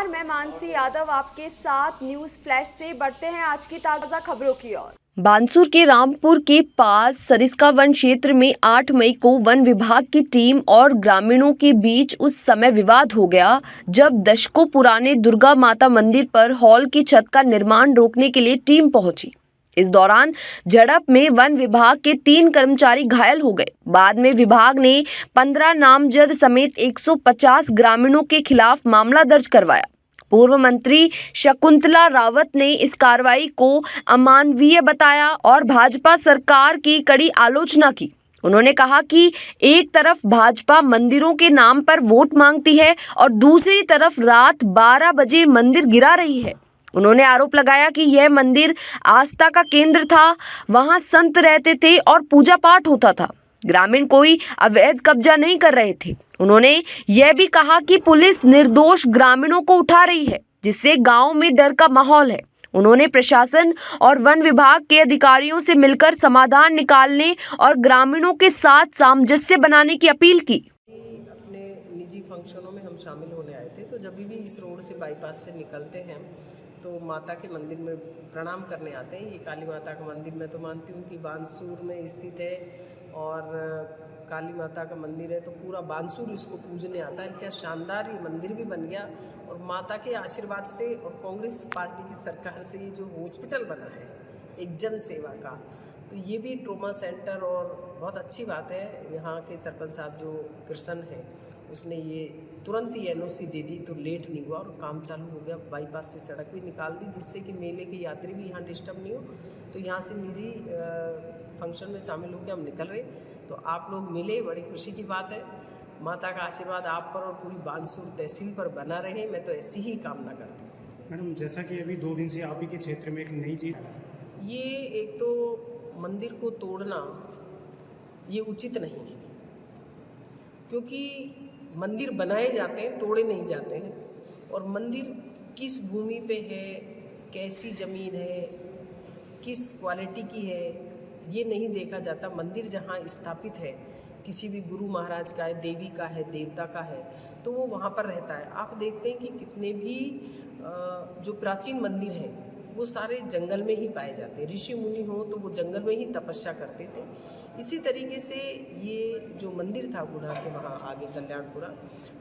नमस्कार, मैं मानसी यादव आपके साथ न्यूज फ्लैश से बढ़ते हैं आज की ताज़ा खबरों की ओर। बानसूर के रामपुर के पास सरिस्का वन क्षेत्र में 8 मई को वन विभाग की टीम और ग्रामीणों के बीच उस समय विवाद हो गया जब दशकों पुराने दुर्गा माता मंदिर पर हॉल की छत का निर्माण रोकने के लिए टीम पहुंची। इस दौरान झड़प में वन विभाग के 3 कर्मचारी घायल हो गए। बाद में विभाग ने 15 नामजद समेत 150 ग्रामीणों के खिलाफ मामला दर्ज करवाया। पूर्व मंत्री शकुंतला रावत ने इस कार्रवाई को अमानवीय बताया और भाजपा सरकार की कड़ी आलोचना की। उन्होंने कहा कि एक तरफ भाजपा मंदिरों के नाम पर वोट मांगती है और दूसरी तरफ रात 12 बजे मंदिर गिरा रही है। उन्होंने आरोप लगाया कि यह मंदिर आस्था का केंद्र था, वहां संत रहते थे और पूजा पाठ होता था। ग्रामीण कोई अवैध कब्जा नहीं कर रहे थे। उन्होंने यह भी कहा कि पुलिस निर्दोष ग्रामीणों को उठा रही है, जिससे गांव में डर का माहौल है। उन्होंने प्रशासन और वन विभाग के अधिकारियों से मिलकर समाधान निकालने और ग्रामीणों के साथ सामंजस्य बनाने की अपील की। अपने निजी फंक्शनों में हम शामिल होने आए थे, तो जब भी इस रोड से बाईपास से निकलते हैं तो माता के मंदिर में प्रणाम करने आते हैं। ये काली माता का मंदिर मैं तो मानती हूँ कि बानसूर में स्थित है और काली माता का मंदिर है, तो पूरा बानसूर इसको पूजने आता है। क्या शानदार ये मंदिर भी बन गया और माता के आशीर्वाद से और कांग्रेस पार्टी की सरकार से ये जो हॉस्पिटल बना है एक जन सेवा का, तो ये भी ट्रोमा सेंटर और बहुत अच्छी बात है। यहाँ के सरपंच साहब जो कृष्ण है उसने ये तुरंत ही एनओसी दे दी, तो लेट नहीं हुआ और काम चालू हो गया। बाईपास से सड़क भी निकाल दी जिससे कि मेले के यात्री भी यहाँ डिस्टर्ब नहीं हो। तो यहाँ से निजी फंक्शन में शामिल होकर हम निकल रहे, तो आप लोग मिले, बड़ी खुशी की बात है। माता का आशीर्वाद आप पर और पूरी बानसूर तहसील पर बना रहे, मैं तो ऐसी ही कामना करती हूँ। मैडम, जैसा कि अभी 2 दिन से आप ही के क्षेत्र में एक नई चीज़, ये एक तो मंदिर को तोड़ना ये उचित नहीं है, क्योंकि मंदिर बनाए जाते हैं, तोड़े नहीं जाते हैं। और मंदिर किस भूमि पे है, कैसी ज़मीन है, किस क्वालिटी की है, ये नहीं देखा जाता। मंदिर जहाँ स्थापित है, किसी भी गुरु महाराज का है, देवी का है, देवता का है, तो वो वहाँ पर रहता है। आप देखते हैं कि कितने भी जो प्राचीन मंदिर हैं वो सारे जंगल में ही पाए जाते हैं। ऋषि मुनि हो तो वो जंगल में ही तपस्या करते थे। इसी तरीके से ये जो मंदिर था गुढ़ा के वहाँ आगे कल्याणपुरा,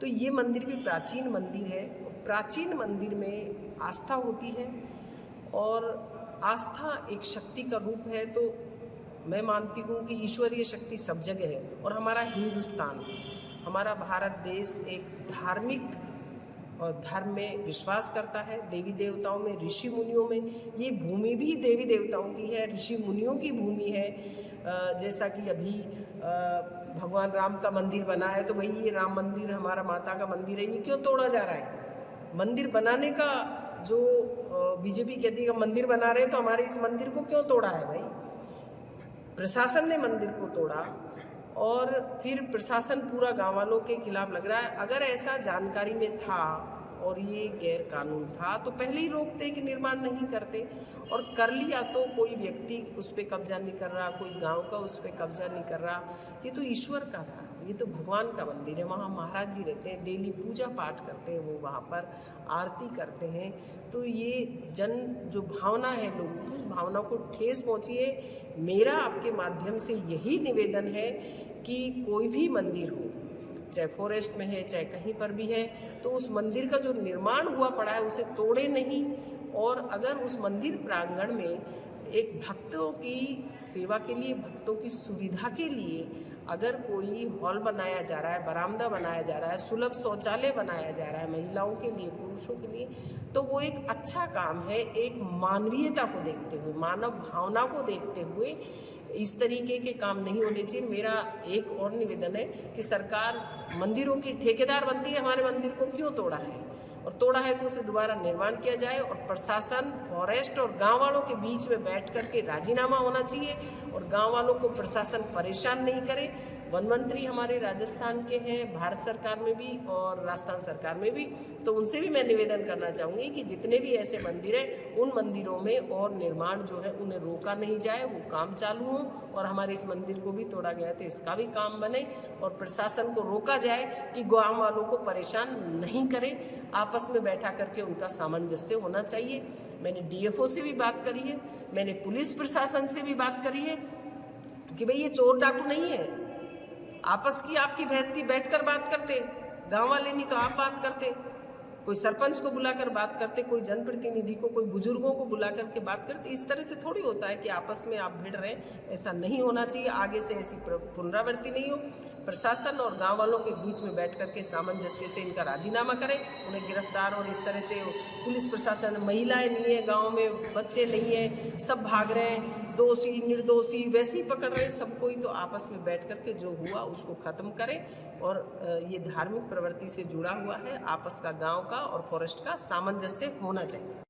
तो ये मंदिर भी प्राचीन मंदिर है। प्राचीन मंदिर में आस्था होती है और आस्था एक शक्ति का रूप है। तो मैं मानती हूँ कि ईश्वरीय शक्ति सब जगह है और हमारा हिंदुस्तान, हमारा भारत देश एक धार्मिक और धर्म में विश्वास करता है, देवी देवताओं में, ऋषि मुनियों में। ये भूमि भी देवी देवताओं की है, ऋषि मुनियों की भूमि है। जैसा कि अभी भगवान राम का मंदिर बना है, तो भाई ये राम मंदिर हमारा माता का मंदिर है, ये क्यों तोड़ा जा रहा है? मंदिर बनाने का जो बीजेपी कहती है मंदिर बना रहे हैं, तो हमारे इस मंदिर को क्यों तोड़ा है भाई? प्रशासन ने मंदिर को तोड़ा और फिर प्रशासन पूरा गाँव वालों के खिलाफ लग रहा है। अगर ऐसा जानकारी में था और ये गैर कानून था तो पहले ही रोकते कि निर्माण नहीं करते, और कर लिया तो कोई व्यक्ति उस पर कब्जा नहीं कर रहा, कोई गांव का उस पर कब्जा नहीं कर रहा। ये तो ईश्वर का था, ये तो भगवान का मंदिर है। वहाँ महाराज जी रहते हैं, डेली पूजा पाठ करते हैं, वो वहाँ पर आरती करते हैं। तो ये जन जो भावना है लोगों की, उस भावना को ठेस पहुँची है। मेरा आपके माध्यम से यही निवेदन है कि कोई भी मंदिर हो, चाहे फॉरेस्ट में है चाहे कहीं पर भी है, तो उस मंदिर का जो निर्माण हुआ पड़ा है उसे तोड़े नहीं। और अगर उस मंदिर प्रांगण में एक भक्तों की सेवा के लिए, भक्तों की सुविधा के लिए अगर कोई हॉल बनाया जा रहा है, बरामदा बनाया जा रहा है, सुलभ शौचालय बनाया जा रहा है महिलाओं के लिए, पुरुषों के लिए, तो वो एक अच्छा काम है। एक मानवीयता को देखते हुए, मानव भावना को देखते हुए इस तरीके के काम नहीं होने चाहिए। मेरा एक और निवेदन है कि सरकार मंदिरों की ठेकेदार बनती है, हमारे मंदिर को क्यों तोड़ा है, और तोड़ा है तो उसे दोबारा निर्माण किया जाए। और प्रशासन, फॉरेस्ट और गांव वालों के बीच में बैठ कर के राजीनामा होना चाहिए और गांव वालों को प्रशासन परेशान नहीं करे। वन मंत्री हमारे राजस्थान के हैं, भारत सरकार में भी और राजस्थान सरकार में भी, तो उनसे भी मैं निवेदन करना चाहूँगी कि जितने भी ऐसे मंदिर हैं उन मंदिरों में और निर्माण जो है उन्हें रोका नहीं जाए, वो काम चालू हो, और हमारे इस मंदिर को भी तोड़ा गया तो इसका भी काम बने, और प्रशासन को रोका जाए कि गाँव वालों को परेशान नहीं करे, आपस में बैठा करके उनका सामंजस्य होना चाहिए। मैंने डीएफओ से भी बात करी है, मैंने पुलिस प्रशासन से भी बात करी है कि भाई ये चोर डाकू नहीं है, आपस की आपकी भैंसती बैठकर बात करते, गांव वाले नहीं तो आप बात करते, कोई सरपंच को बुलाकर बात करते, कोई जनप्रतिनिधि को, कोई बुजुर्गों को बुला करके बात करते। इस तरह से थोड़ी होता है कि आपस में आप भिड़ रहे हैं, ऐसा नहीं होना चाहिए, आगे से ऐसी पुनरावृत्ति नहीं हो। प्रशासन और गांव वालों के बीच में बैठ करके सामंजस्य से इनका राजीनामा करें, उन्हें गिरफ्तार, और इस तरह से पुलिस प्रशासन, महिलाएं नहीं है गांव में, बच्चे नहीं है, सब भाग रहे हैं, दोषी निर्दोषी वैसे ही पकड़ रहे हैं सबको ही, तो आपस में बैठ करके जो हुआ उसको ख़त्म करें। और ये धार्मिक प्रवृत्ति से जुड़ा हुआ है, आपस का गांव का और फॉरेस्ट का सामंजस्य होना चाहिए।